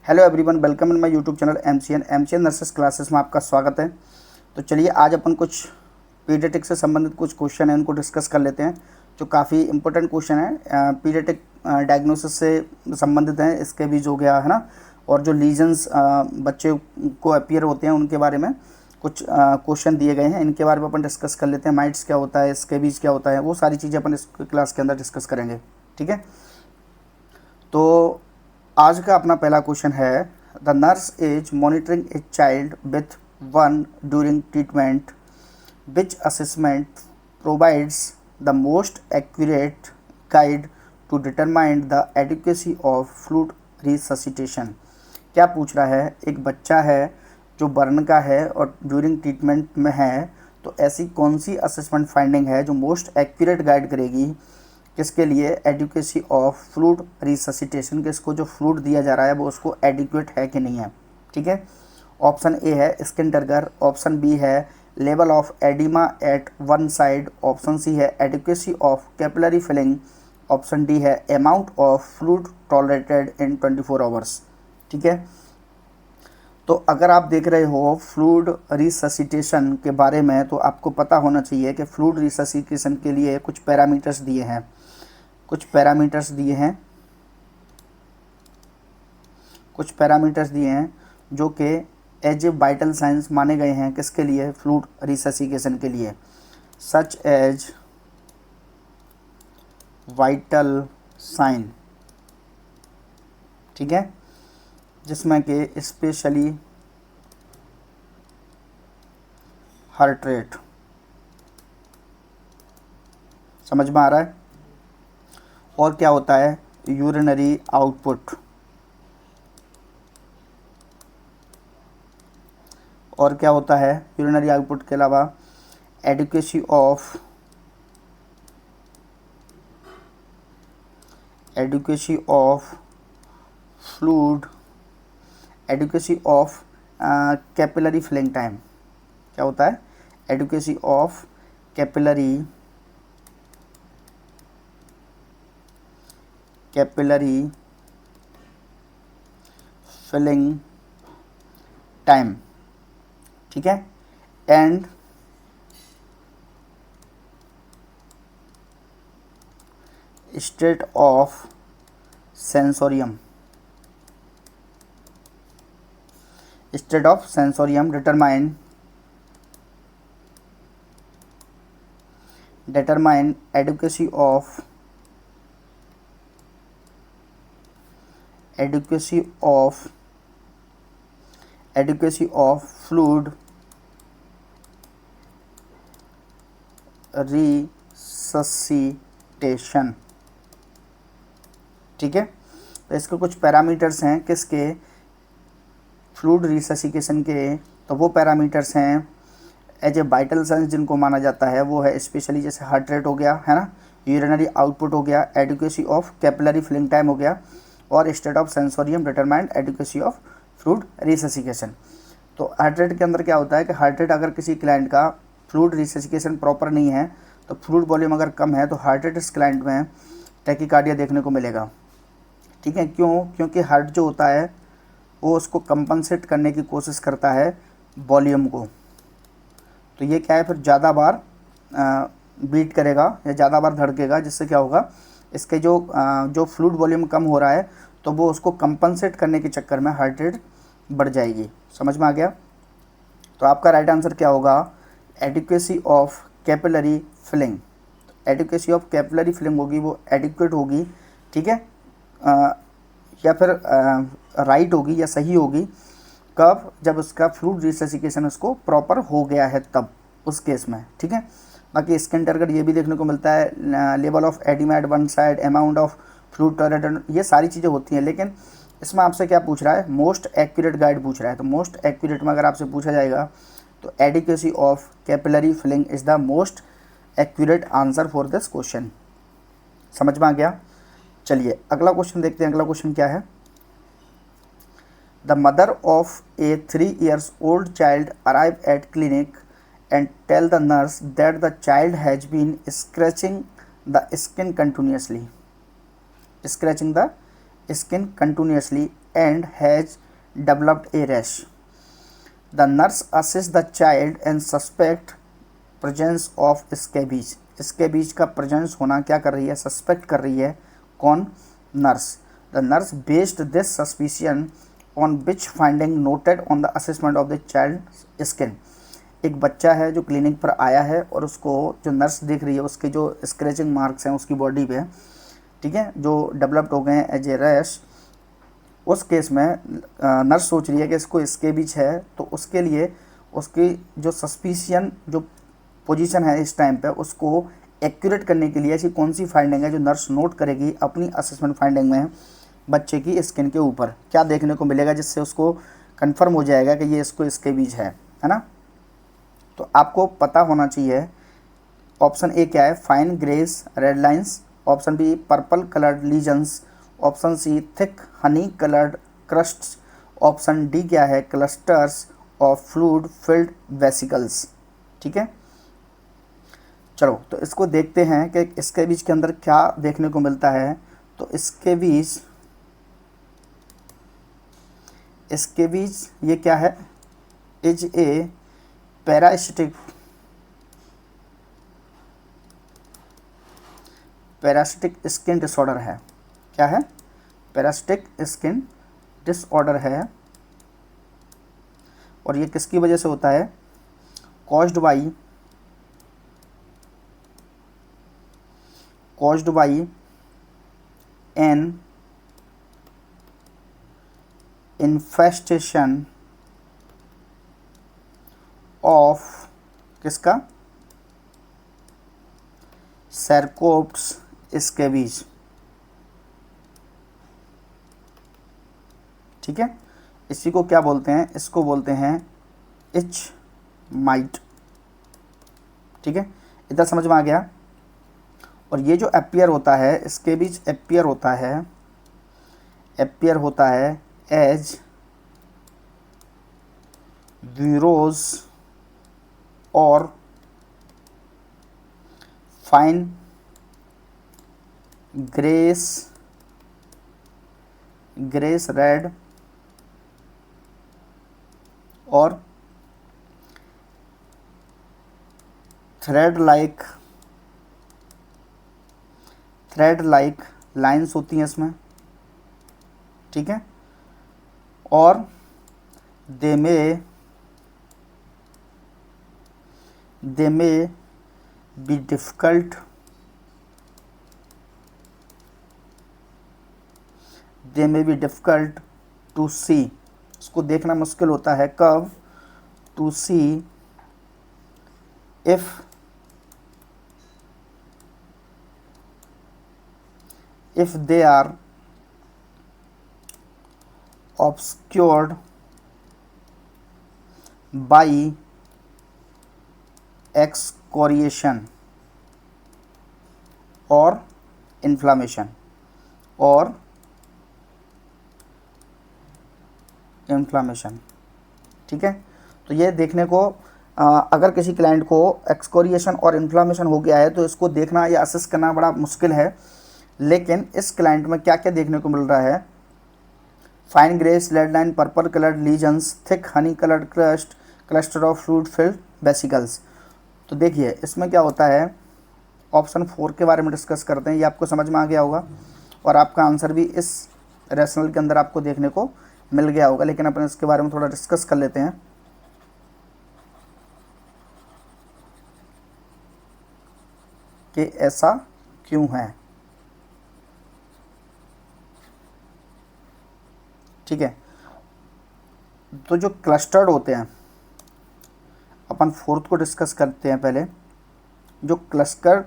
Hello everyone, welcome in my YouTube channel MCN nurses classes में आपका स्वागत है। तो चलिए आज अपन कुछ पीडियाट्रिक से संबंधित कुछ क्वेश्चन हैं उनको डिस्कस कर लेते हैं, जो काफ़ी इंपॉर्टेंट क्वेश्चन है। पीडियाट्रिक डायग्नोसिस से संबंधित हैं, इसके बीज हो गया है ना, और जो लीजन्स बच्चे को अपीयर होते हैं उनके बारे में कुछ क्वेश्चन दिए गए हैं। इनके बारे में अपन डिस्कस कर लेते हैं। माइट्स क्या होता है, स्केबीज क्या होता है, वो सारी चीज़ें अपन इस क्लास के अंदर डिस्कस करेंगे। ठीक है, तो आज का अपना पहला क्वेश्चन है, the nurse is monitoring a child with one during treatment, which assessment provides the most accurate guide to determine the adequacy of fluid resuscitation. क्या पूछ रहा है, एक बच्चा है जो बर्न का है और ड्यूरिंग ट्रीटमेंट में है, तो ऐसी कौन सी असेसमेंट फाइंडिंग है जो मोस्ट एक्यूरेट गाइड करेगी किसके लिए, एडिक्वेसी ऑफ फ्लूइड रिससिटेशन, कि इसको जो फ्लूइड दिया जा रहा है वो उसको एडिक्वेट है कि नहीं है। ठीक है, ऑप्शन ए है स्किन टर्गर, ऑप्शन बी है level of oedema at one side, option C है adequacy of capillary filling, option D है amount of fluid tolerated in 24 hours. ठीक है, तो अगर आप देख रहे हो फ्लूइड रिससिटेशन के बारे में, तो आपको पता होना चाहिए कि फ्लूइड रिससिटेशन के लिए कुछ पैरामीटर्स दिए हैं, कुछ पैरामीटर्स दिए हैं जो कि एज ए वाइटल साइंस माने गए हैं किसके लिए, फ्लूइड रिससिटेशन के लिए, सच एज वाइटल साइन। ठीक है, जिसमें कि स्पेशली हार्ट रेट, समझ में आ रहा है, और क्या होता है यूरिनरी आउटपुट, और क्या होता है यूरिनरी आउटपुट के अलावा adequacy of fluid, adequacy of capillary filling time. क्या होता है, adequacy of capillary filling time. ठीक है, and state of sensorium, determine adequacy of fluid resuscitation। ठीक है, तो इसके कुछ पैरामीटर्स हैं किसके, फ्लूइड रिससिटेशन के। तो वो पैरामीटर्स हैं एज ए वाइटल साइंस जिनको माना जाता है, वो है स्पेशली जैसे हार्ट रेट हो गया है ना, यूरिनरी आउटपुट हो गया, adequacy of capillary filling time हो गया, और state of sensorium determined adequacy of fluid resuscitation. तो हार्ट रेट के अंदर क्या होता है कि हार्ट रेट अगर किसी क्लाइंट का फ्लूइड रिससिटेशन प्रॉपर नहीं है, तो फ्लूइड वॉल्यूम अगर कम है, तो हार्ट रेट इस क्लाइंट में टैकीकार्डिया देखने को मिलेगा। ठीक है, क्योंकि हार्ट जो होता है वो उसको कंपनसेट करने की कोशिश करता है वॉल्यूम को। तो ये क्या है, फिर ज़्यादा बार बीट करेगा या ज़्यादा बार धड़केगा, जिससे क्या होगा, इसके जो फ्लूइड वॉल्यूम कम हो रहा है तो वो उसको कंपनसेट करने के चक्कर में हार्ट रेट बढ़ जाएगी। समझ में आ गया? तो आपका राइट आंसर क्या होगा, adequacy of capillary filling. Adequacy of capillary filling होगी वो एडिक्वेट होगी। ठीक है, या फिर राइट होगी या सही होगी कब, जब उसका फ्लूइड रिससिटेशन उसको प्रॉपर हो गया है, तब उस केस में। ठीक है, बाकी इसके अंतर्गत ये भी देखने को मिलता है level of oedema at one side, amount of fluid tolerated, ये सारी चीज़ें होती हैं। लेकिन इसमें आपसे क्या पूछ रहा है, मोस्ट एक्यूरेट गाइड पूछ रहा है। तो मोस्ट एक्यूरेट में अगर आपसे पूछा जाएगा तो adequacy of capillary filling is the most accurate answer for this question. समझ में आ गया? चलिए अगला क्वेश्चन देखते हैं। अगला क्वेश्चन क्या है, the mother of A 3 years old child arrive at clinic and tell the nurse that the child has been scratching the skin continuously and has developed a rash. The nurse assists the child and suspect presence of scabies. Scabies का presence होना क्या कर रही है, suspect कर रही है कौन, nurse. The nurse based this suspicion on which finding noted on the assessment of the child skin. एक बच्चा है जो क्लिनिक पर आया है और उसको जो नर्स देख रही है उसके जो स्क्रैचिंग मार्क्स हैं उसकी बॉडी पे, ठीक है, जो डेवलप्ड हो गए हैं एज ए रैश. उस केस में नर्स सोच रही है कि इसको स्केबीज है, तो उसके लिए उसकी जो सस्पिशियन जो पोजीशन है इस टाइम पे उसको एक्यूरेट करने के लिए ऐसी कौन सी फाइंडिंग है जो नर्स नोट करेगी अपनी असेसमेंट फाइंडिंग में बच्चे की स्किन के ऊपर, क्या देखने को मिलेगा जिससे उसको कंफर्म हो जाएगा कि ये इसको स्केबीज है ना. तो आपको पता होना चाहिए. ऑप्शन ए क्या है, fine grace red lines. Option B purple coloured lesions. Option C thick honey coloured crusts. Option D क्या है, clusters of fluid filled vesicles. ठीक है, चलो तो इसको देखते हैं कि इसके बीच के अंदर क्या देखने को मिलता है. तो इसके बीच ये क्या है, is a parasitic skin disorder है. क्या है, पैरासिटिक स्किन डिसऑर्डर है. और ये किसकी वजह से होता है, caused by an infestation of किसका, सैरकोप्स स्केबीज. ठीक है, इसी को क्या बोलते हैं, इसको बोलते हैं इच माइट. ठीक है, इधर समझ में आ गया. और ये जो अपीयर होता है, स्केबीज अपीयर होता है एज ब्यूरोज और फाइन ग्रेस रेड और थ्रेड लाइक लाइंस होती हैं इसमें. ठीक है, और दे में बी डिफ़िकल्ट टू सी. इसको देखना मुश्किल होता है कब, to see if they are obscured by excoriation और inflammation. ठीक है, तो ये देखने को अगर किसी क्लाइंट को एक्सकोरिएशन और इन्फ्लामेशन हो गया है तो इसको देखना या असेस करना बड़ा मुश्किल है. लेकिन इस क्लाइंट में क्या क्या देखने को मिल रहा है, fine grace red line, purple coloured lesions, thick honey coloured cluster of fluid filled vesicles. तो देखिए इसमें क्या होता है, ऑप्शन 4 के बारे में डिस्कस करते हैं. ये आपको समझ में आ गया होगा और आपका आंसर भी इस रैशनल के अंदर आपको देखने को मिल गया होगा. लेकिन अपन इसके बारे में थोड़ा डिस्कस कर लेते हैं. कि ऐसा क्यों है. ठीक है, तो जो क्लस्टर्ड होते हैं, अपन 4th को डिस्कस करते हैं पहले. जो क्लस्टर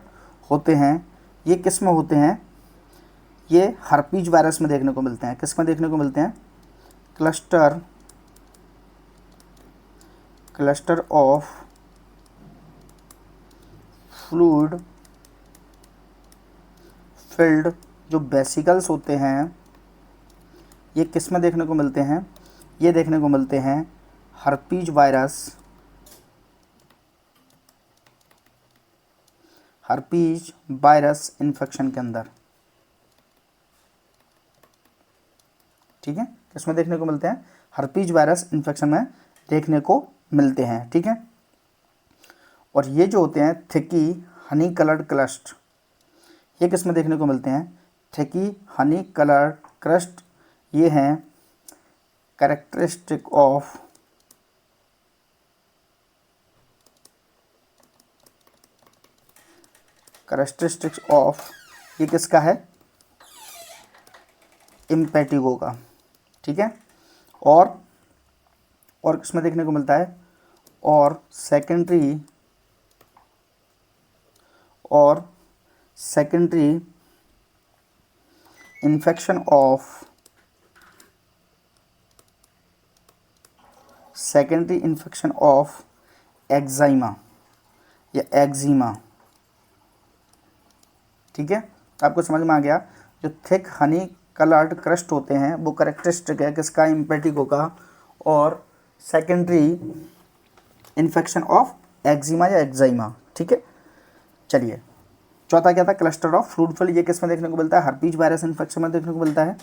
होते हैं ये किस में होते हैं, ये हर्पीज वायरस में देखने को मिलते हैं. किस में देखने को मिलते हैं, क्लस्टर ऑफ फ्लूइड फिल्ड जो वेसिकल्स होते हैं ये किस में देखने को मिलते हैं, ये देखने को मिलते हैं हर्पीज वायरस इन्फेक्शन के अंदर. ठीक है, इसमें देखने को मिलते हैं, हर्पीज वायरस इन्फेक्शन में देखने को मिलते हैं। ठीक है, और ये जो होते हैं थिकी हनी कलर्ड क्रस्ट, ये किस में देखने को मिलते हैं, थिकी हनी कलर्ड क्रस्ट, ये हैं कैरेक्टरिस्टिक ऑफ कैरेक्टरिस्टिक्स ऑफ, ये किसका है, इम्पेटिगो का। ठीक है, और किसमें देखने को मिलता है, और सेकेंडरी इन्फेक्शन ऑफ एक्साइमा या एक्जिमा। ठीक है, आपको समझ में आ गया, जो थिक हनी कलर्ड क्रस्ट होते हैं वो करेक्टरिस्टिक है किसका, इम्पेटिगो का, और सेकेंडरी इन्फेक्शन ऑफ एक्जिमा या एक्साइमा। ठीक है, चलिए चौथा क्या था, क्लस्टर ऑफ फ्रूट फ्लाई, ये किस में देखने को मिलता है, हर्पीज वायरस इन्फेक्शन में देखने को मिलता है।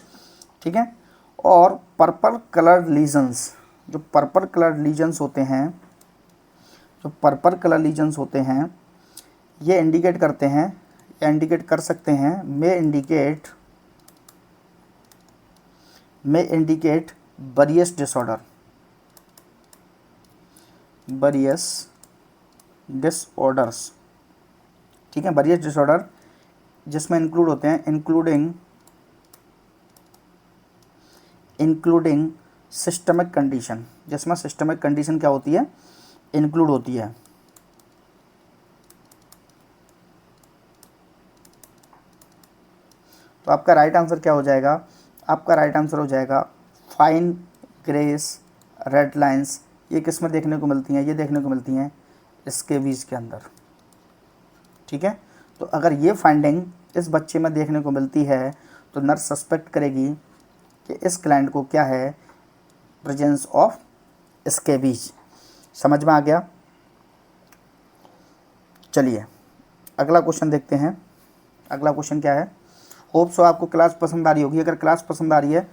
ठीक है, और पर्पल कलर्ड लीजन्स, जो पर्पल कलर्ड लीजन्स होते हैं, ये इंडिकेट करते हैं या इंडिकेट कर सकते हैं, मे इंडिकेट बरियस डिसऑर्डर्स। ठीक है, बरियस डिसऑर्डर जिसमें इंक्लूड होते हैं, इंक्लूडिंग सिस्टमिक कंडीशन, जिसमें सिस्टमिक कंडीशन क्या होती है, इंक्लूड होती है। तो आपका राइट आंसर क्या हो जाएगा, आपका राइट आंसर हो जाएगा फाइन ग्रेस रेड लाइंस, ये किस में देखने को मिलती हैं, ये देखने को मिलती हैं स्केबीज के अंदर। ठीक है, तो अगर ये फाइंडिंग इस बच्चे में देखने को मिलती है तो नर्स सस्पेक्ट करेगी कि इस क्लाइंट को क्या है, प्रेजेंस ऑफ स्केबीज। समझ में आ गया। चलिए अगला क्वेश्चन देखते हैं। अगला क्वेश्चन क्या है, होप सो आपको क्लास पसंद आ रही होगी। अगर क्लास पसंद आ रही है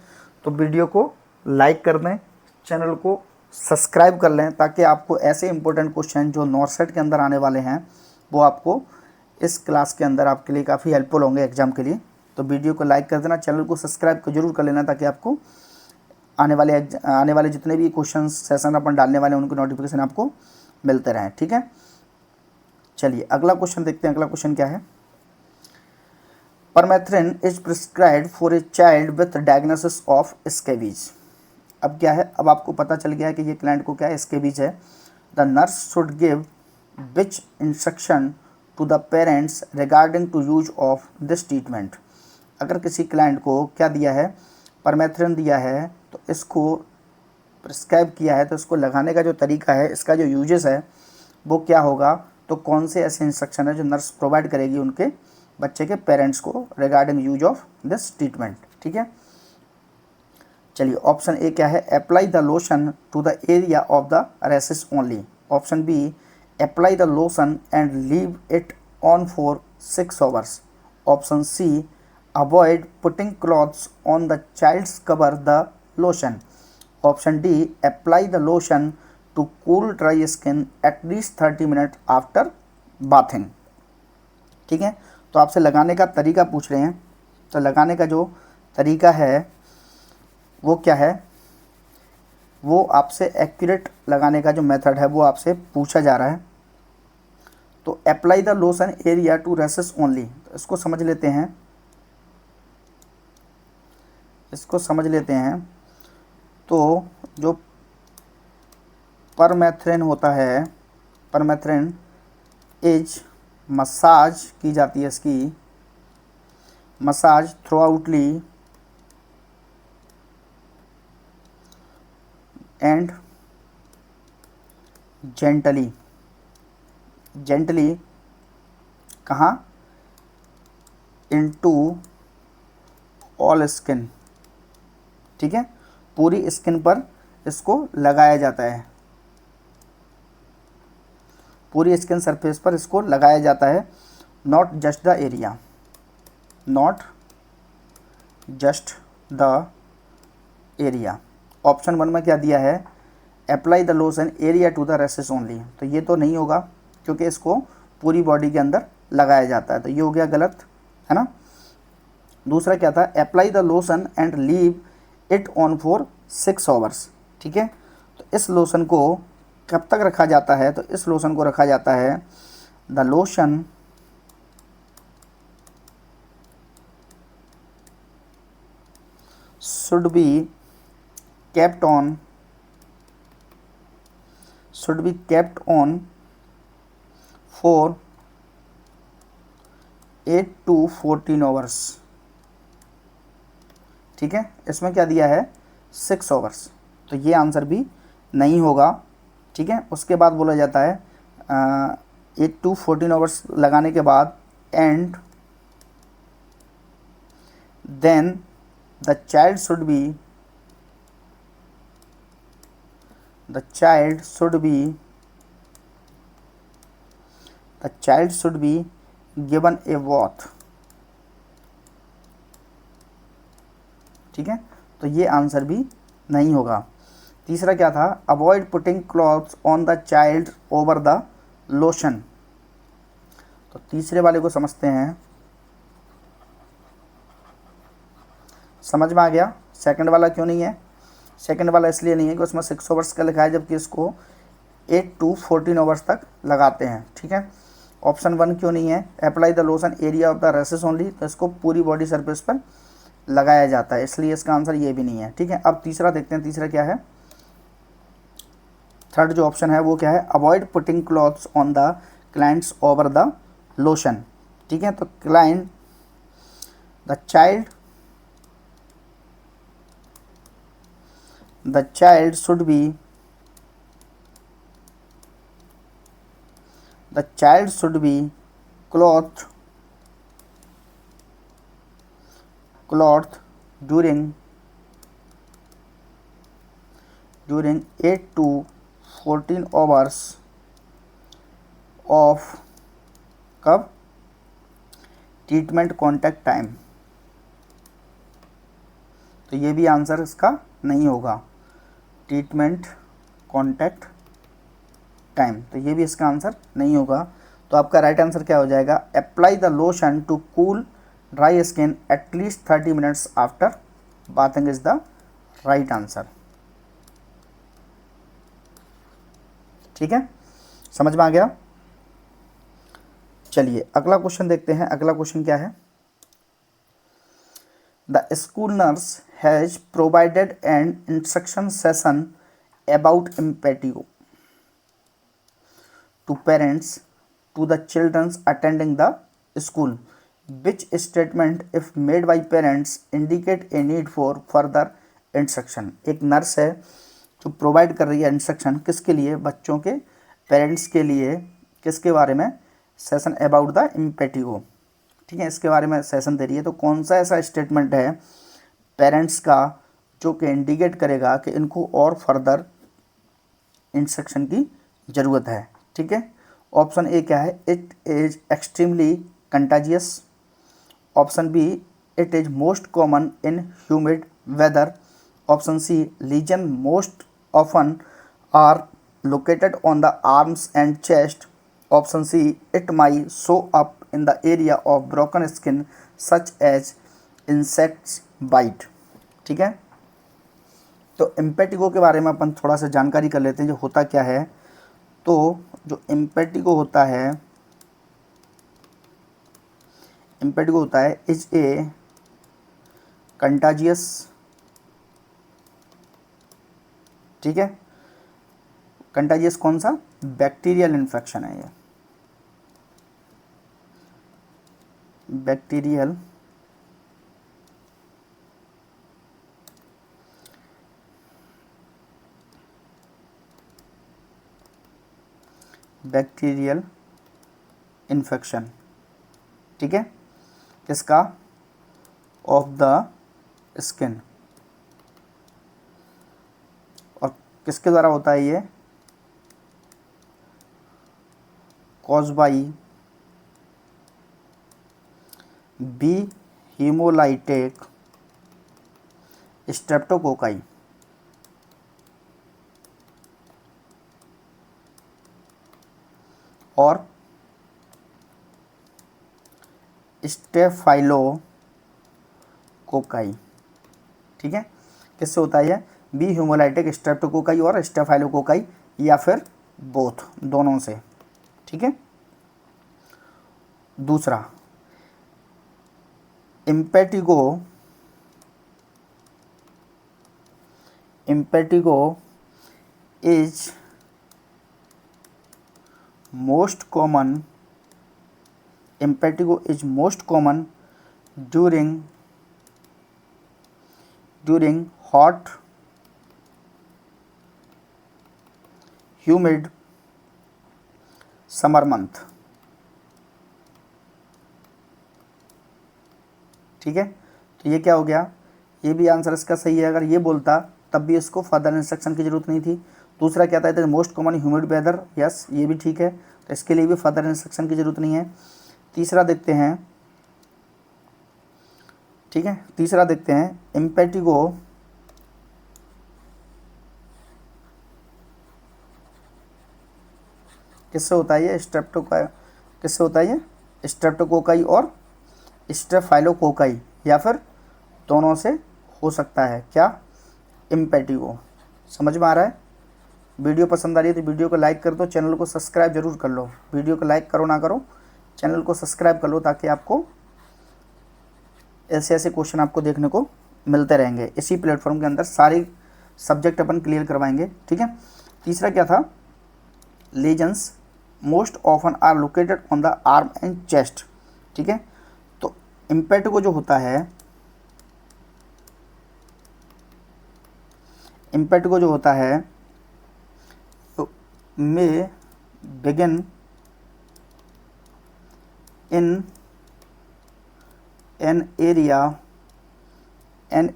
तो वीडियो को लाइक कर दें, चैनल को सब्सक्राइब कर लें, ताकि आपको ऐसे इंपॉर्टेंट क्वेश्चन जो नॉर्सेट के अंदर आने वाले हैं वो आपको इस क्लास के अंदर आपके लिए काफ़ी हेल्पफुल होंगे एग्जाम के लिए। तो वीडियो को लाइक कर देना, चैनल को सब्सक्राइब जरूर कर लेना, ताकि आपको आने वाले जितने भी क्वेश्चन सेशन अपन डालने वाले हैं उनकी नोटिफिकेशन आपको मिलते रहें। ठीक है, चलिए अगला क्वेश्चन देखते हैं। अगला क्वेश्चन क्या है, permethrin is prescribed for a child with diagnosis of scabies. अब क्या है, अब आपको पता चल गया है कि ये क्लाइंट को क्या है, स्केबीज है। The nurse should give which instruction to the parents regarding to use of this treatment. अगर किसी क्लाइंट को क्या दिया है, परमेथ्रिन दिया है, तो इसको प्रिस्क्राइब किया है, तो इसको लगाने का जो तरीका है, इसका जो यूजेस है वो क्या होगा, तो कौन से ऐसे इंस्ट्रक्शन है जो नर्स प्रोवाइड करेगी उनके बच्चे के पेरेंट्स को regarding use of this treatment. ठीक है, चलिए ऑप्शन ए क्या है, apply the lotion to the area of the rashes only. Option B, apply the lotion and leave it on for 6 hours. Option C, avoid putting clothes on the child's cover the lotion. Option D, apply the lotion to cool dry skin at least 30 minute after bathing. ठीक है, तो आपसे लगाने का तरीका पूछ रहे हैं, तो लगाने का जो तरीका है वो क्या है, वो आपसे एक्यूरेट लगाने का जो मेथड है वो आपसे पूछा जा रहा है। तो apply the lotion area to rashes only, तो इसको समझ लेते हैं। तो जो परमेथ्रिन होता है, परमेथ्रिन इज मसाज की जाती है, इसकी मसाज थ्रू आउटली एंड जेंटली कहाँ, इनटू ऑल स्किन। ठीक है, पूरी स्किन पर इसको लगाया जाता है, पूरी स्किन सरफेस पर इसको लगाया जाता है। Not just the area. Option 1 में क्या दिया है, apply the lotion area to the rashes only, तो ये तो नहीं होगा क्योंकि इसको पूरी बॉडी के अंदर लगाया जाता है, तो ये हो गया गलत, है ना। दूसरा क्या था, apply the lotion and leave it on for 6 hours, ठीक है। तो इस लोशन को कब तक रखा जाता है, तो इस लोशन को रखा जाता है, the lotion should be kept on for 8 to 14 hours, ठीक है। इसमें क्या दिया है, 6 आवर्स, तो ये आंसर भी नहीं होगा, ठीक है। उसके बाद बोला जाता है 8 to 14 आवर्स लगाने के बाद and then the child should be given a bath, ठीक है। तो ये आंसर भी नहीं होगा। तीसरा क्या था, avoid putting clothes on the child over the lotion, तो तीसरे वाले को समझते हैं। समझ में आ गया, सेकंड वाला क्यों नहीं है, सेकंड वाला इसलिए नहीं है कि उसमें 6 आवर्स का लिखा है, जबकि इसको 8 to 14 आवर्स तक लगाते हैं, ठीक है। ऑप्शन 1 क्यों नहीं है, apply the lotion area of the rashes only, तो इसको पूरी बॉडी सरफेस पर लगाया जाता है, इसलिए इसका आंसर ये भी नहीं है, ठीक है। अब तीसरा देखते हैं, तीसरा क्या है, थर्ड जो ऑप्शन है वो क्या है, avoid putting clothes on the clients over the lotion, ठीक है। तो client the child should be clothed during 8 to 14 hours of कब, ट्रीटमेंट कॉन्टैक्ट टाइम, तो ये भी आंसर इसका नहीं होगा, ट्रीटमेंट कॉन्टैक्ट टाइम, तो ये भी इसका आंसर नहीं होगा। तो आपका राइट आंसर क्या हो जाएगा, apply the lotion to cool dry skin at least 30 minutes after bathing is the right answer, ठीक है। समझ में आ गया। चलिए अगला क्वेश्चन देखते हैं, अगला क्वेश्चन क्या है, the school nurse has provided an instruction session about impetigo to parents to the children attending the school. Which statement, if made by parents, indicate a need for further instruction? एक nurse है जो provide कर रही है instruction, किसके लिए, बच्चों के पेरेंट्स के लिए, किसके बारे में, सेशन अबाउट द इम्पेटिगो, ठीक है, इसके बारे में सेशन दे रही है। तो कौन सा ऐसा स्टेटमेंट है पेरेंट्स का जो कि इंडिकेट करेगा कि इनको और फर्दर इंस्ट्रक्शन की ज़रूरत है, ठीक है। ऑप्शन ए क्या है, it is extremely contagious, option B it is most common in humid weather, option C lesion most often are located on the arms and chest, option C it may show up in the area of broken skin such as insects bite, ठीक है। तो impetigo के बारे में अपन थोड़ा सा जानकारी कर लेते हैं, जो होता क्या है। तो जो इम्पेटिगो होता है, इम्पेटिगो होता है इज ए कंटाजियस, ठीक है। कंटाजियस कौन सा, बैक्टीरियल इन्फेक्शन है, ये बैक्टीरियल इन्फेक्शन, ठीक है, किसका, ऑफ द स्किन, और किसके द्वारा होता है ये, cause by B haemolytic streptococci, और स्टेफाइलोकोकाई। ठीक है, किससे होता है ये? बी ह्यूमोलाइटिक स्ट्रेप्टोकोकाई और स्टेफाइलोकोकाई, या फिर बोथ, दोनों से। ठीक है। दूसरा, impetigo is most common during hot humid summer month. ठीक है, तो ये क्या हो गया? ये भी आंसर इसका सही है। अगर ये बोलता तब भी इसको फर्दर इंस्ट्रक्शन की जरूरत नहीं थी। दूसरा क्या था? Most common humid weather, yes ये भी ठीक है, तो इसके लिए भी फर्दर इंस्ट्रक्शन की जरूरत नहीं है। तीसरा देखते हैं। ठीक है, तीसरा देखते हैं, इम्पेटिगो किससे होता है? ये किससे होता है? ये स्ट्रेप्टोकोकाई और स्टेफाइलोकोकाई, या फिर दोनों से हो सकता है। क्या? इम्पेटिगो। समझ में आ रहा है? वीडियो पसंद आ रही है तो वीडियो को लाइक कर दो, चैनल को सब्सक्राइब जरूर कर लो। वीडियो को लाइक करो ना करो, चैनल को सब्सक्राइब कर लो, ताकि आपको ऐसे ऐसे क्वेश्चन आपको देखने को मिलते रहेंगे। इसी प्लेटफॉर्म के अंदर सारे सब्जेक्ट अपन क्लियर करवाएंगे। ठीक है। तीसरा क्या था? Lesions most often are located on the arm and chest. ठीक है, तो इम्पेटिगो जो होता है, तो may begin in an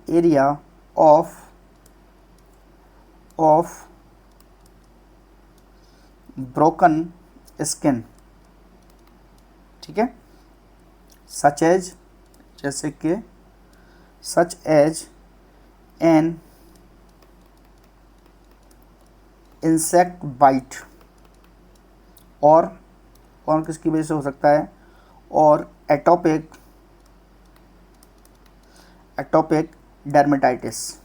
area of broken skin. ठीक है, such as an insect bite, और किसकी वजह से हो सकता है? और एटोपिक डर्मेटाइटिस।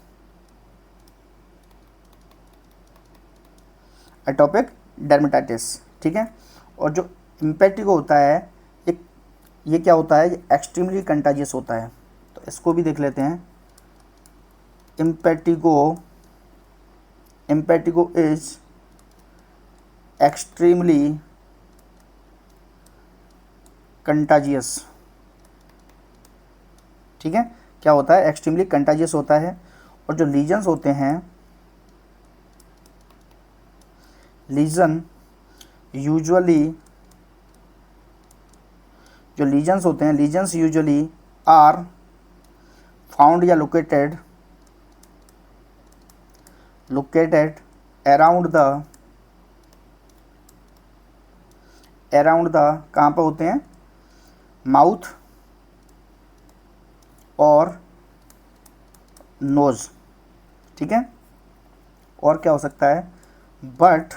ठीक है, और जो इम्पेटिगो होता है, ये क्या होता है? ये एक्सट्रीमली कंटाजियस होता है। तो इसको भी देख लेते हैं। Impetigo is extremely contagious. ठीक है, क्या होता है? एक्सट्रीमली कंटाजियस होता है। और जो लीजन्स होते हैं, लीजन्स यूजुअली आर फाउंड या लोकेटेड अराउंड द कहाँ पर होते हैं? माउथ और नोज। ठीक है, और क्या हो सकता है? But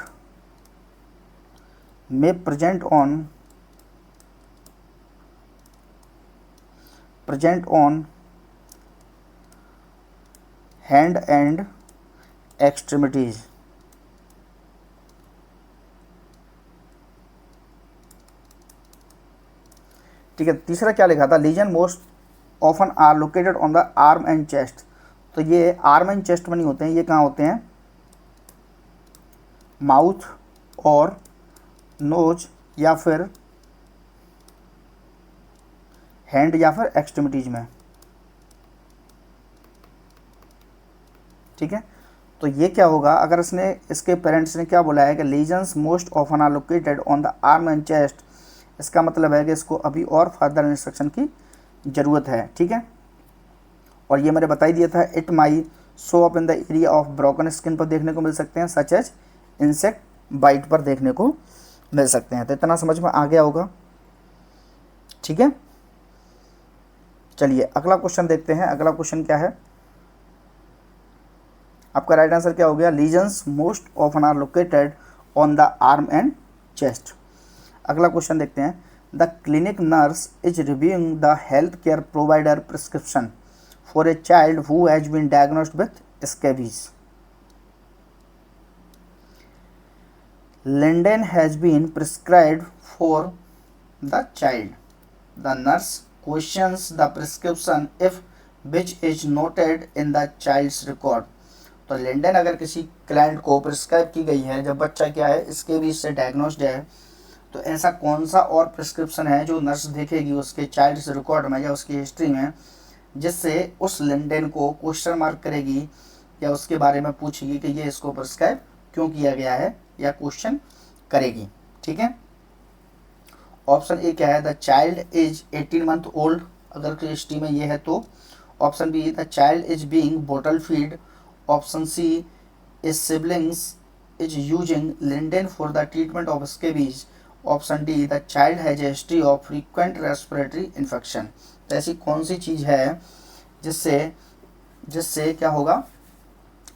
may present on hand and extremities. ठीक है, तीसरा क्या लिखा था? Lesion most often are located on the arm and chest. तो ये आर्म एंड चेस्ट में नहीं होते हैं, ये कहाँ होते हैं? माउथ और नोज, या फिर हैंड, या फिर एक्सट्रीमिटीज में। ठीक है, तो ये क्या होगा? अगर इसके पेरेंट्स ने क्या बोला है कि lesions most often are located on the arm and chest, इसका मतलब है कि इसको अभी और फर्दर इंस्ट्रक्शन की ज़रूरत है। ठीक है, और ये मैंने बता ही दिया था। It may show up in the area of broken skin पर देखने को मिल सकते हैं, सच एज इंसेक्ट बाइट पर देखने को मिल सकते हैं। तो इतना समझ में आ गया होगा। ठीक है, चलिए अगला क्वेश्चन देखते हैं। अगला क्वेश्चन क्या है? आपका राइट आंसर क्या हो गया, lesions most often are located on the arm and chest. अगला क्वेश्चन देखते हैं, the clinic nurse is reviewing the health care provider prescription for a child who has been diagnosed with scabies. Linden has been prescribed for the child. The nurse questions the prescription if which is noted in the child's record. तो Lyndon अगर किसी client को prescribe की गई है जब बच्चा क्या है इसके बीच से डायग्नोस्ड है, तो ऐसा कौन सा और प्रिस्क्रिप्शन है जो नर्स देखेगी उसके चाइल्ड रिकॉर्ड में या उसकी हिस्ट्री में, जिससे उस लिंडन को क्वेश्चन मार्क करेगी या उसके बारे में पूछेगी कि ये इसको प्रिस्क्राइब क्यों किया गया है या क्वेश्चन करेगी। ठीक है, ऑप्शन ए क्या है, the child is 18 month old, अगर हिस्ट्री में ये है तो। Option B, the child is being bottle feed. Option C, is siblings is using lindane for the treatment of scabies. Option D, the child has a history of frequent respiratory infection. तो ऐसी कौन सी चीज़ है जिससे जिससे क्या होगा,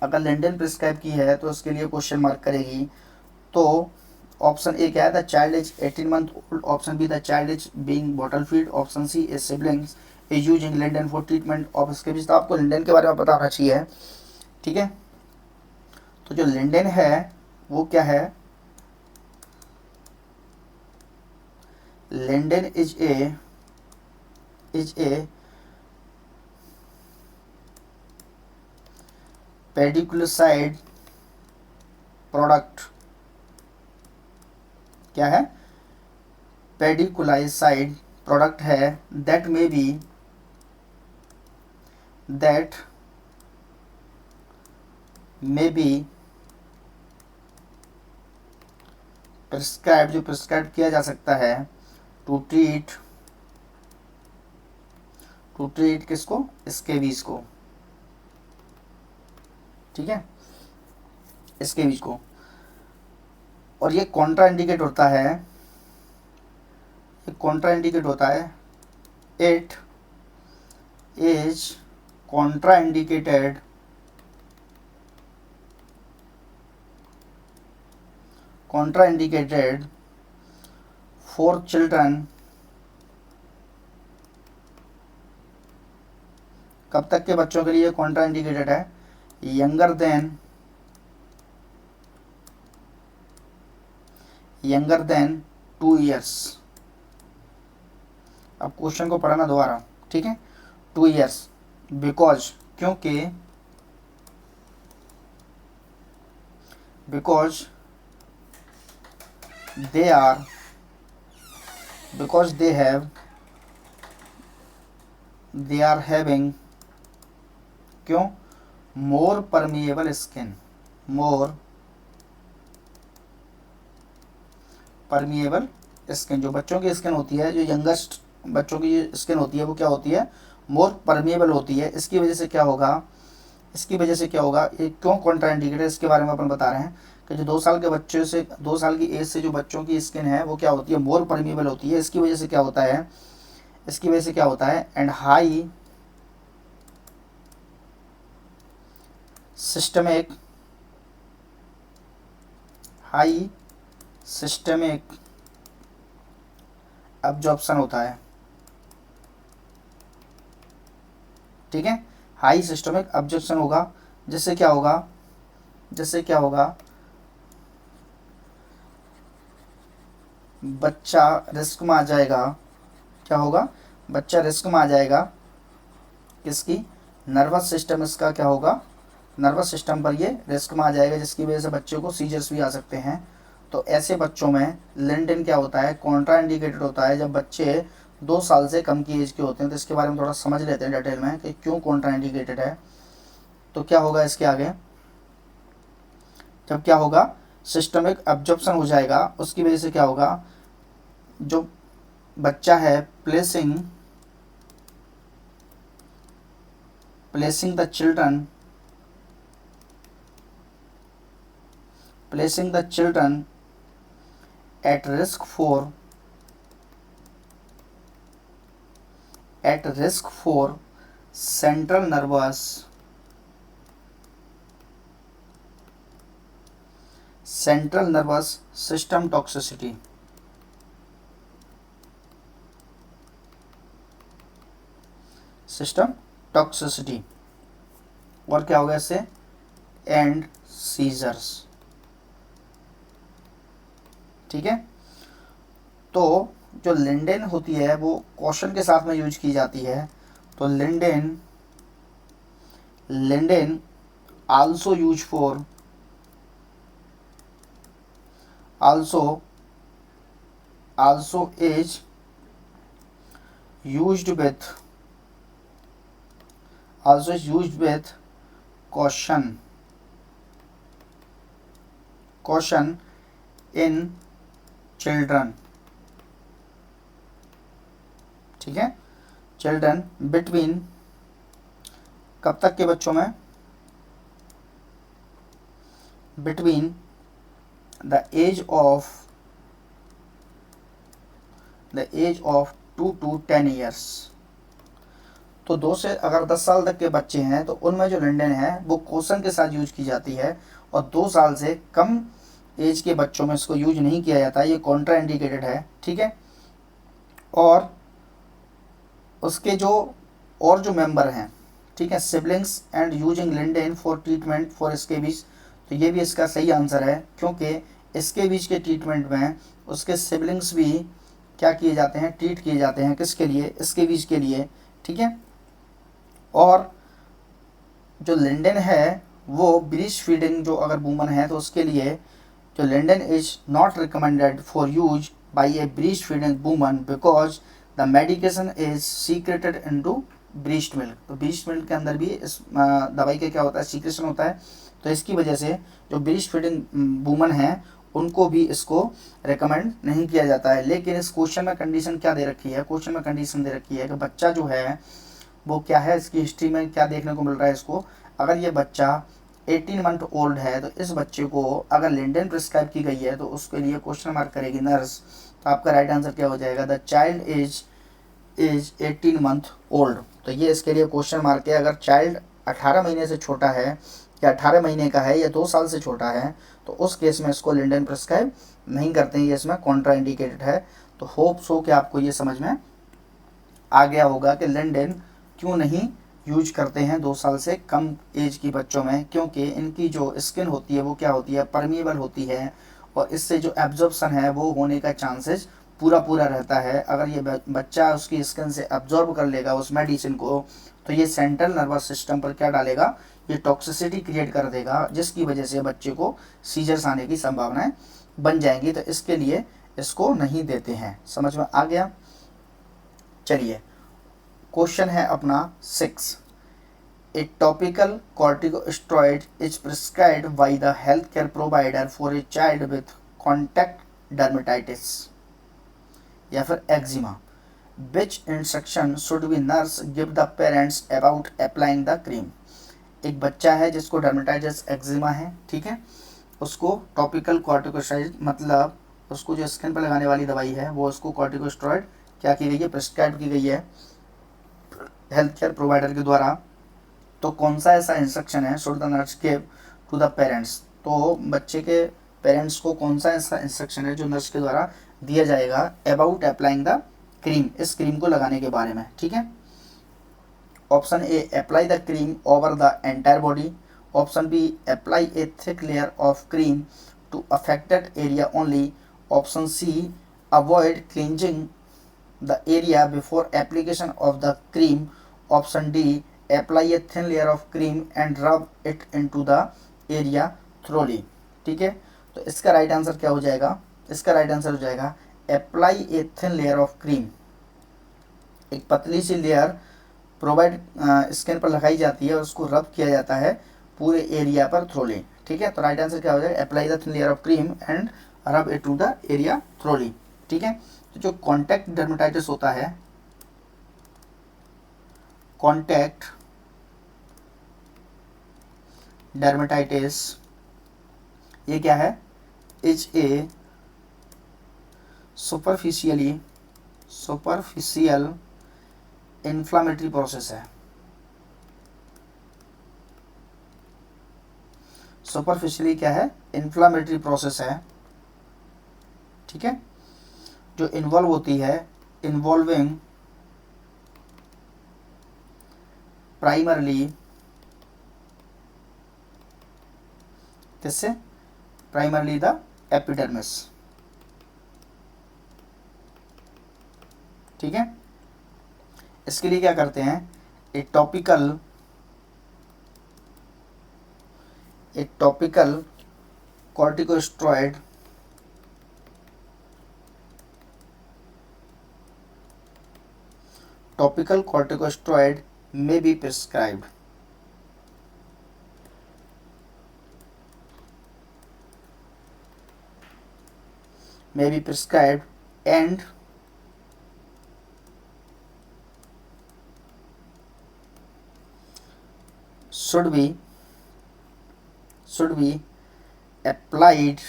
अगर lindane prescribe की है तो उसके लिए क्वेश्चन मार्क करेगी। तो ऑप्शन ए क्या है, the child is 18 month old. Option B, the child is being bottle feed. Option C, is siblings is using lindane for treatment of scabies. तो आपको लिंडेन के बारे में पता होना चाहिए। ठीक है, तो जो लिंडेन है वो क्या है, लिंडेन इज ए पेडिकुलिसाइड प्रोडक्ट। क्या है, पेडिकुलाइसाइड प्रोडक्ट है दैट मे बी प्रिस्क्राइब, जो प्रिस्क्राइब किया जा सकता है टू ट्रीट किसको, स्केबीज को। ठीक है, स्केबीज को। और ये कॉन्ट्रा इंडिकेट होता है, it is Contra indicated for children, कब तक के बच्चों के लिए कॉन्ट्रा इंडिकेटेड है, यंगर देन 2 ईयर्स। अब क्वेश्चन को पढ़ना दोबारा। ठीक है, 2 years because they are having क्यों, मोर परमिएबल स्किन, जो बच्चों की स्किन होती है, जो यंगेस्ट बच्चों की स्किन होती है वो क्या होती है, मोर परमिएबल होती है। इसकी वजह से क्या होगा, ये क्यों कॉन्ट्रा इंडिकेटर, इसके बारे में अपन बता रहे हैं कि जो 2 साल के बच्चे से 2 साल की एज से जो बच्चों की स्किन है वो क्या होती है, मोर परमिएबल होती है। इसकी वजह से क्या होता है, एंड हाई सिस्टमिक एब्जॉर्प्शन होता है। ठीक है, हाई सिस्टमिक एब्जॉर्प्शन होगा, जिससे क्या होगा, बच्चा रिस्क में आ जाएगा। क्या होगा, बच्चा रिस्क में आ जाएगा किसकी, नर्वस सिस्टम, इसका क्या होगा, नर्वस सिस्टम पर ये रिस्क में आ जाएगा, जिसकी वजह से बच्चों को सीजर्स भी आ सकते हैं। तो ऐसे बच्चों में लिंडेन क्या होता है, कॉन्ट्रा इंडिकेटेड होता है जब बच्चे 2 साल से कम की एज के होते हैं। तो इसके बारे में थोड़ा समझ लेते हैं डिटेल में कि क्यों कॉन्ट्रा इंडिकेटेड है। तो क्या होगा इसके आगे, जब क्या होगा, सिस्टमिक एब्जॉर्प्शन हो जाएगा, उसकी वजह से क्या होगा, जो बच्चा है placing the children at risk for central nervous central nervous system toxicity, system toxicity, और क्या होगा इससे, एंड सीजर्स। ठीक है, तो जो लिंडेन होती है वो कॉशन के साथ में यूज की जाती है, तो lindane also use for, also is used with, caution in children। ठीक है, चिल्ड्रन बिटवीन, कब तक के बच्चों में, between the age of 2 to 10 years. तो 2 से अगर 10 साल तक के बच्चे हैं तो उनमें जो लिंडेन है वो कॉशन के साथ यूज की जाती है, और 2 साल से कम एज के बच्चों में इसको यूज नहीं किया जाता, ये कॉन्ट्रा इंडिकेटेड है। ठीक है, और उसके जो मेंबर हैं, ठीक है, siblings and using lindane for treatment for scabies, तो ये भी इसका सही आंसर है, क्योंकि स्केबीज के ट्रीटमेंट में उसके सिबलिंग्स भी क्या किए जाते हैं, ट्रीट किए जाते हैं, किसके लिए, स्केबीज के लिए। ठीक है, और जो लिंडेन है वो ब्रीस्ट फीडिंग जो अगर वूमन है तो उसके लिए जो lindane is not recommended for use by A breast feeding woman because the medication is secreted into breast milk. तो ब्रीस्ट मिल्क के अंदर भी इस दवाई का क्या होता है, सीक्रेशन होता है, तो इसकी वजह से जो ब्रीस्ट फीडिंग वूमन है उनको भी इसको रेकमेंड नहीं किया जाता है। लेकिन इस क्वेश्चन में कंडीशन क्या दे रखी है, क्वेश्चन में कंडीशन दे रखी है कि बच्चा जो है वो क्या है, इसकी हिस्ट्री में क्या देखने को मिल रहा है इसको, अगर ये बच्चा 18 मंथ ओल्ड है तो इस बच्चे को अगर लिंडेन प्रिस्क्राइब की गई है तो उसके लिए क्वेश्चन मार्क करेगी नर्स। तो आपका राइट आंसर क्या हो जाएगा, the child is 18 month old. तो ये इसके लिए क्वेश्चन मार्क है। अगर चाइल्ड 18 महीने से छोटा है या 18 महीने का है या 2 साल से छोटा है तो उस केस में इसको लिंडेन प्रिस्क्राइब नहीं करते हैं, ये इसमें कॉन्ट्रा इंडिकेटेड है। तो होप सो कि आपको ये समझ में आ गया होगा कि लिंडेन क्यों नहीं यूज करते हैं 2 साल से कम एज की बच्चों में, क्योंकि इनकी जो स्किन होती है वो क्या होती है, परमिएबल होती है, और इससे जो एब्जॉर्प्शन है वो होने का चांसेस पूरा रहता है। अगर ये बच्चा उसकी स्किन से एब्जॉर्ब कर लेगा उस मेडिसिन को तो ये सेंट्रल नर्वस सिस्टम पर क्या डालेगा, ये टॉक्सिसिटी क्रिएट कर देगा, जिसकी वजह से बच्चे को सीजर्स आने की संभावनाएं बन जाएंगी। तो इसके लिए इसको नहीं देते हैं। समझ में आ गया। चलिए क्वेश्चन है अपना 6, a topical corticosteroid is prescribed by the health care provider for a child with contact dermatitis या फिर eczema, which instruction should be nurse give the parents about applying the cream. एक बच्चा है जिसको डर्मेटाइटिस एक्जिमा है, ठीक है, उसको टॉपिकल कॉर्टिकोस्टेरॉइड मतलब उसको जो स्किन पर लगाने वाली दवाई है वो उसको कॉर्टिकोस्टेरॉइड क्या की गई है, प्रिस्क्राइब की गई है हेल्थ केयर प्रोवाइडर के द्वारा। तो कौन सा ऐसा इंस्ट्रक्शन है should the nurse give to the parents, तो बच्चे के पेरेंट्स को कौन सा ऐसा इंस्ट्रक्शन है जो नर्स के द्वारा दिया जाएगा अबाउट अप्लाइंग द क्रीम, इस क्रीम को लगाने के बारे में। ठीक है, option A apply the cream over the entire body, option B apply a thick layer of cream to affected area only, option C avoid cleansing the area before application of the cream, option D apply a thin layer of cream and rub it into the area thoroughly। ठीक है, तो इसका right answer क्या हो जाएगा, इसका right answer हो जाएगा apply a thin layer of cream, एक पतली सी लेयर प्रोवाइड स्किन पर लगाई जाती है और उसको रब किया जाता है पूरे एरिया पर थ्रोली। ठीक है, तो राइट आंसर क्या हो जाएगा apply the thin layer of cream and rub it to the area thoroughly. ठीक है, तो जो कॉन्टैक्ट डर्मेटाइटिस होता है, कॉन्टैक्ट डर्मेटाइटिस ये क्या है, is a superficial inflammatory process है, सुपरफिशियली क्या है, इन्फ्लामेटरी प्रोसेस है, ठीक है, जो इन्वॉल्व होती है, इन्वॉल्विंग प्राइमरली, किससे, प्राइमरली द एपिडर्मिस, ठीक है। इसके लिए क्या करते हैं, ए topical corticosteroid may be prescribed, and should be applied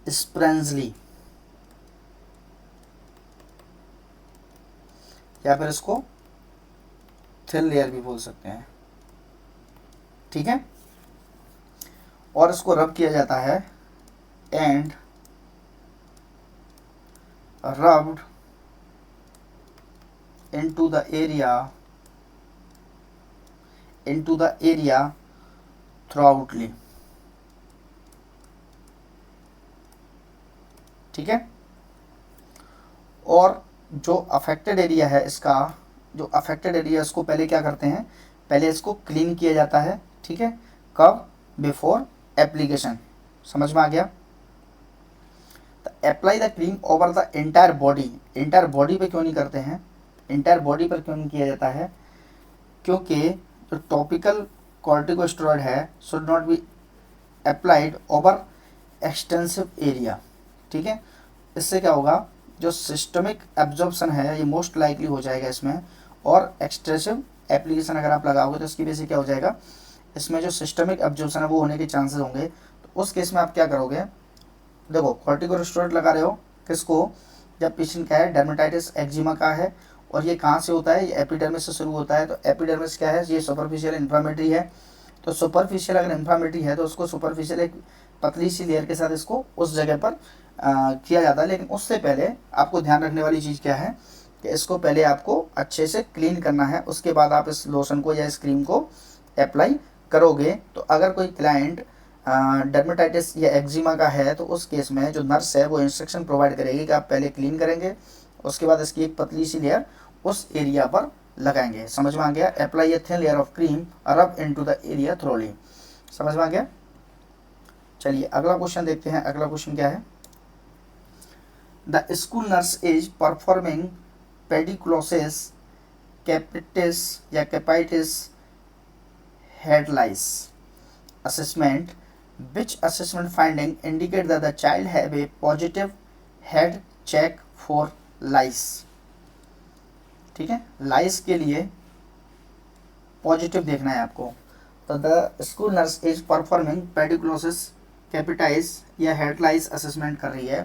sparingly, या फिर इसको थिन लेयर भी बोल सकते हैं, ठीक है। और इसको रब किया जाता है, and rubbed into the area throughoutly, ठीक है। और जो अफेक्टेड एरिया है इसका, इसको पहले क्या करते हैं, पहले इसको क्लीन किया जाता है, ठीक है। कब, बिफोर एप्लीकेशन, समझ में आ गया। Apply the cream over the entire body, entire body पे क्यों नहीं करते हैं, एंटायर बॉडी पर क्यों नहीं किया जाता है, क्योंकि जो टॉपिकल कॉर्टिकोस्टेरॉइड है should not be applied over extensive area, ठीक है। इससे क्या होगा, जो सिस्टमिक एब्जॉर्प्शन है ये मोस्ट लाइकली हो जाएगा इसमें, और एक्सटेंसिव एप्लीकेशन अगर आप लगाओगे तो इसकी वजह से क्या हो जाएगा, इसमें जो सिस्टमिक एब्जॉर्प्शन है वो होने के चांसेस होंगे। तो उस केस में आप क्या करोगे, देखो कॉर्टिकोस्टेरॉइड लगा रहे हो किसको, जब पेशेंट का है डर्मेटाइटिस एक्जिमा का है, और ये कहाँ से होता है, ये एपिडर्मिस से शुरू होता है। तो एपिडर्मिस क्या है, ये सुपरफिशियल इन्फ्लामेटरी है। तो सुपरफिशियल अगर इन्फ्लामेटरी है तो उसको सुपरफिशियल एक पतली सी लेयर के साथ इसको उस जगह पर किया जाता है। लेकिन उससे पहले आपको ध्यान रखने वाली चीज़ क्या है कि इसको पहले आपको अच्छे से क्लीन करना है, उसके बाद आप इस लोशन को या इस क्रीम को अप्लाई करोगे। तो अगर कोई क्लाइंट डर्मेटाइटिस या एक्जिमा का है तो उस केस में जो नर्स है वो इंस्ट्रक्शन प्रोवाइड करेगी कि आप पहले क्लीन करेंगे, उसके बाद इसकी एक पतली सी लेयर उस एरिया पर लगाएंगे। समझ में आ गया। Apply a thin layer of cream रब इनटू द एरिया थ्रोली। समझ में आ गया। चलिए अगला क्वेश्चन देखते हैं। अगला क्वेश्चन क्या है, the school nurse is performing pediculosis capitis या capitis head lice assessment, which assessment finding indicate that the child have a positive head check for lice। ठीक है, लाइस के लिए पॉजिटिव देखना है आपको। तो the school nurse is performing pediculosis capitis या हेड लाइस असेसमेंट कर रही है।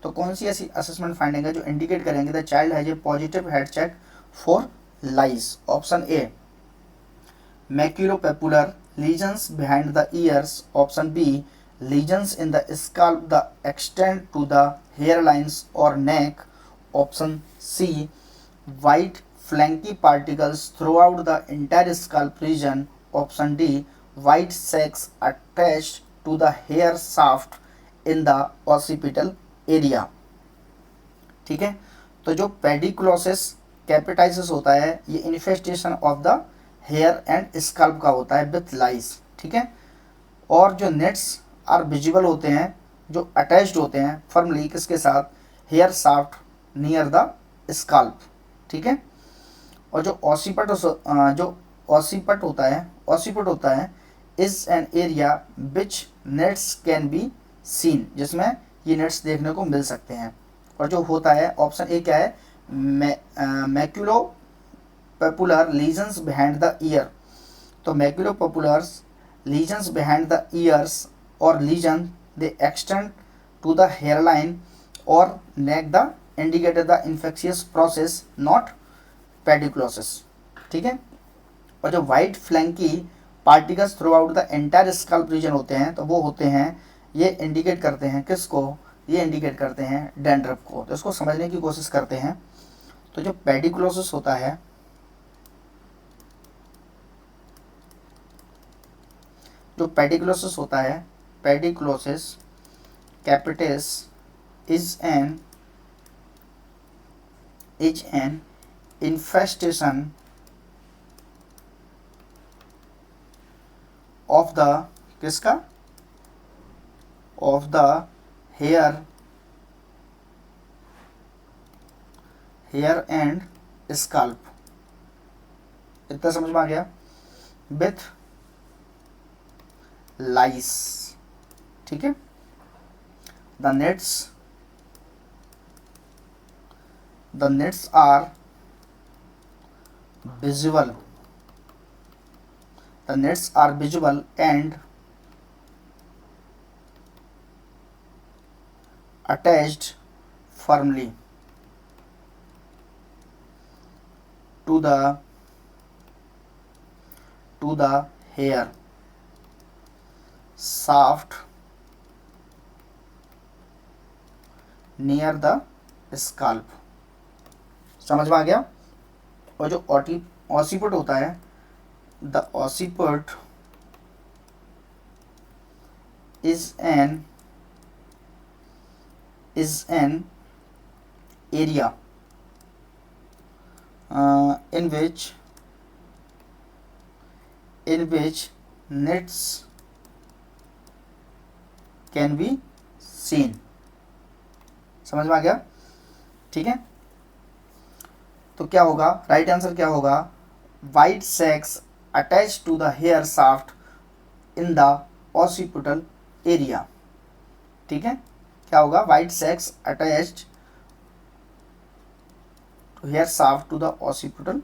तो कौन सी ऐसी असेसमेंट फाइंडिंग है जो इंडिकेट करेंगे the child has a positive head check for lice. Option A maculopapular lesions behind the ears, option B lesions in the scalp that extend to the hairlines or neck, option C white flaky particles throughout the entire scalp region, option D white sacs attached to the hair shaft in the occipital area। ठीक है, तो जो पेडिकुलोसिस कैपिटाइसिस होता है ये infestation of the hair and scalp का होता है विथ लाइस। ठीक है, और जो नेट्स आर विजिबल होते हैं जो अटैच्ड होते हैं फर्मली किसके साथ, hair shaft near the scalp. ठीक है, और जो ऑसिपट होता है is an area which nits can be seen, जिसमें ये नेट्स देखने को मिल सकते हैं। और जो होता है ऑप्शन ए क्या है, maculopapular lesions behind the ear. तो maculopapular lesions behind the ears और lesion they extend to the hairline और neck the indicated the infectious process not pediculosis. ठीक है, और जो white flaky particles throughout the entire scalp region होते हैं, तो वो होते हैं, ये इंडिकेट करते हैं किसको, ये इंडिकेट करते हैं डैंड्रफ को। तो इसको समझने की कोशिश करते हैं। तो जो पेडिकुलोसिस होता है, जो पेडिकुलोसिस होता है, pediculosis capitis is an infestation of the किसका, of the hair and scalp। इतना समझ में आ गया। विथ लाइस, ठीक है। The nets are visible, the nets are visible and attached firmly to the hair shaft near the scalp। समझ में आ गया। और जो ऑसिपुट होता है, the occiput is an area in which nets can be seen। समझ में आ गया, ठीक है। तो क्या होगा, राइट आंसर क्या होगा, white sacs attach to the hair shaft in the occipital area. ठीक है, क्या होगा, white sacs attached to hair shaft to the occipital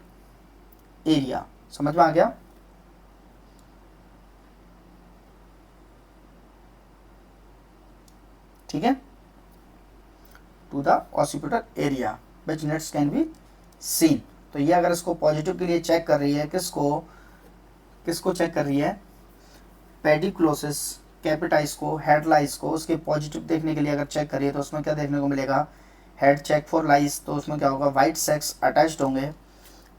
area. समझ में आ गया। ठीक है, to the occipital area which nits can be seen. तो ये अगर इसको पॉजिटिव के लिए चेक कर रही है, किसको चेक कर रही है, पेडिकुलोसिस कैपिटाइस को, हेड लाइस को, उसके पॉजिटिव देखने के लिए अगर चेक करिए तो उसमें क्या देखने को मिलेगा, हेड चेक फॉर लाइस, तो उसमें क्या होगा, वाइट सेक्स अटैच्ड होंगे।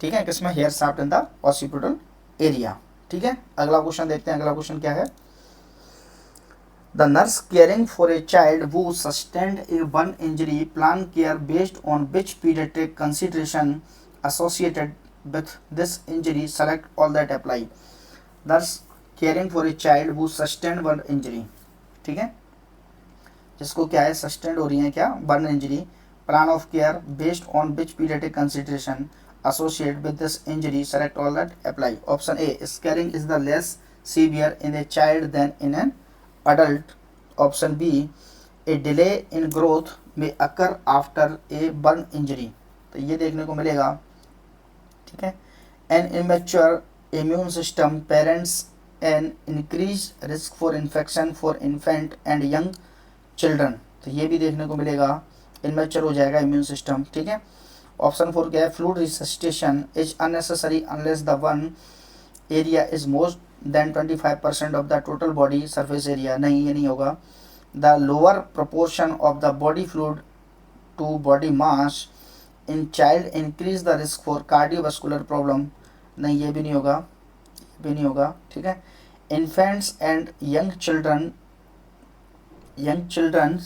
ठीक है, किसमें, hair shaft in the occipital area. ठीक है, अगला क्वेश्चन देखते हैं। अगला क्वेश्चन क्या है, the nurse caring for a child who sustained a burn injury plan care based on which pediatric consideration associated with this injury, select all that apply। nurse caring for a child who sustained burn injury, ठीक है, जिसको क्या है, sustained हो रही है क्या, burn injury, plan of care based on which paediatric consideration associated with this injury, select all that apply। option A, scarring is the less severe in a child than in an adult। option B, a delay in growth may occur after a burn injury। तो ये देखने को मिलेगा। ठीक है, an immature immune system parents an increased risk for infection for infant and young children। तो ये भी देखने को मिलेगा, immature हो जाएगा immune system। ठीक है, ऑप्शन 4 क्या है, fluid resuscitation is unnecessary unless the वन area is more than 25% of the total body surface area. नहीं, ये नहीं होगा। The lower proportion of the body fluid to body mass in child increase the risk for cardiovascular problem. नहीं, ये भी नहीं होगा, ये भी नहीं होगा। ठीक है, infants and young children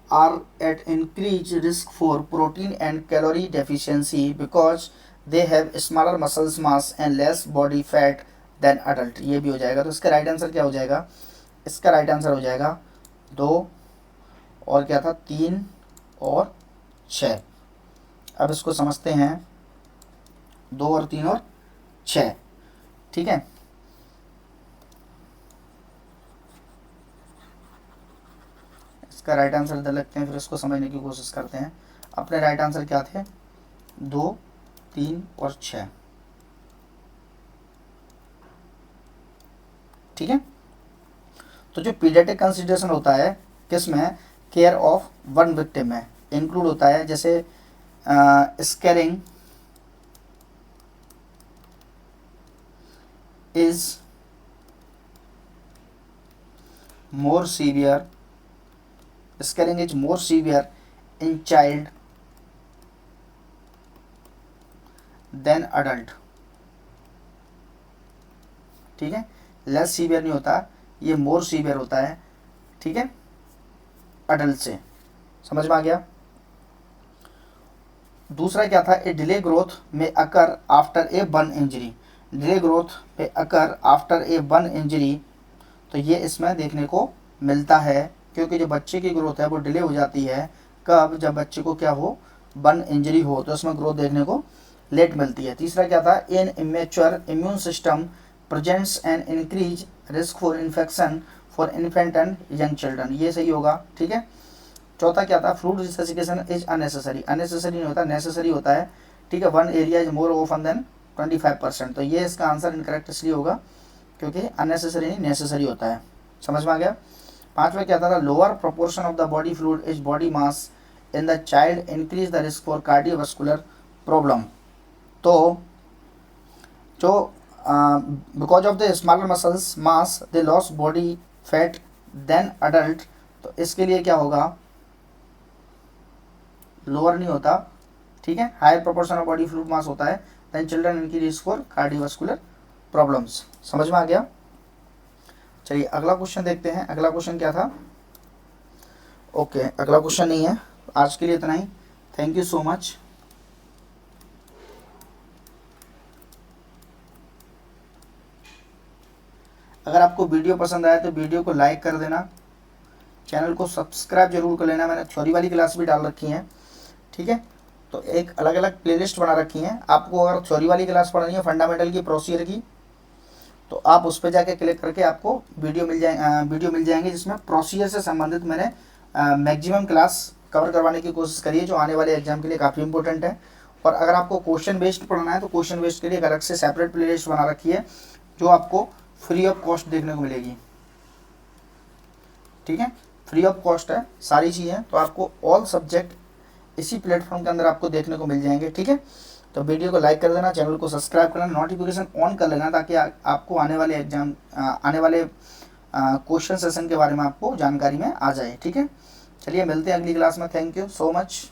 are at increased risk for protein and calorie deficiency because they have smaller muscles mass and less body fat than adult। ये भी हो जाएगा। तो इसका राइट आंसर क्या हो जाएगा, इसका राइट आंसर हो जाएगा 2 और क्या था, 3 और 6। अब इसको समझते हैं, 2 और 3 और 6। ठीक है, इसका राइट आंसर इधर लगते हैं, फिर इसको समझने की कोशिश करते हैं। अपने राइट आंसर क्या थे, 2, 3 और 6। ठीक है, तो जो पीडियाट्रिक कंसिडरेशन होता है किसमें, केयर ऑफ वन विक्टिम में इंक्लूड होता है, जैसे scarring is more severe, scaling is more severe in child than adult. ठीक है, लेस सीवियर नहीं होता, ये मोर सीवियर होता है, ठीक है, अडल्ट से। समझ में आ गया। दूसरा क्या था, ए delay growth may occur after a burn injury, delay growth may occur after a burn injury, तो ये इसमें देखने को मिलता है, क्योंकि जो बच्चे की ग्रोथ है वो डिले हो जाती है, कब, जब बच्चे को क्या हो, बर्न इंजरी हो, तो इसमें ग्रोथ देखने को लेट मिलती है। तीसरा क्या था, an immature immune system presents an increase risk for infection for infant and young children, ये सही होगा। ठीक है। चौथा क्या था, fluid resuscitation is unnecessary, unnecessary नहीं होता, नेसेसरी होता है। ठीक है, वन area is more open than 25%, तो ये इसका आंसर इनकरेक्ट इसलिए होगा क्योंकि अननेसेसरी नहीं नेसेसरी होता है। समझ में आ गया। पांचवा क्या था, lower proportion of the body fluid is body mass in the child increase the risk for cardiovascular problem, तो जो because of the smaller muscles mass they loss body fat than adult, तो इसके लिए क्या होगा, लोअर नहीं होता। ठीक है, higher proportion of body fluid mass होता है, देन चिल्ड्रन इनकी रिस्क फॉर कार्डियोवास्कुलर प्रॉब्लम्स। समझ में आ गया। चलिए अगला क्वेश्चन देखते हैं। अगला क्वेश्चन क्या था, ओके अगला क्वेश्चन नहीं है, आज के लिए इतना ही। Thank you so much. अगर आपको वीडियो पसंद आया तो वीडियो को लाइक कर देना, चैनल को सब्सक्राइब जरूर कर लेना। मैंने थ्योरी वाली क्लास भी डाल रखी है, ठीक है, तो एक अलग अलग प्लेलिस्ट बना रखी है। आपको अगर थ्योरी वाली क्लास पढ़नी है फंडामेंटल की, प्रोसीजर की, तो आप उस पर जाके क्लिक करके आपको वीडियो मिल जाएंगे जिसमें प्रोसीजर से संबंधित मैंने मैक्सिमम क्लास कवर करवाने की कोशिश करी है, जो आने वाले एग्जाम के लिए काफ़ी इंपॉर्टेंट है। और अगर आपको क्वेश्चन बेस्ड पढ़ना है तो क्वेश्चन बेस्ड के लिए एक अलग से सेपरेट प्लेलिस्ट बना रखी है, जो आपको फ्री ऑफ कॉस्ट देखने को मिलेगी। ठीक है, फ्री ऑफ कॉस्ट है सारी चीज़ें, तो आपको ऑल सब्जेक्ट इसी प्लेटफॉर्म के अंदर आपको देखने को मिल जाएंगे। ठीक है, तो वीडियो को लाइक कर देना, चैनल को सब्सक्राइब करना, नोटिफिकेशन ऑन कर लेना, ताकि आपको आने वाले एग्जाम आने वाले क्वेश्चन सेशन के बारे में आपको जानकारी में आ जाए। ठीक है, चलिए मिलते हैं अगली क्लास में। Thank you so much.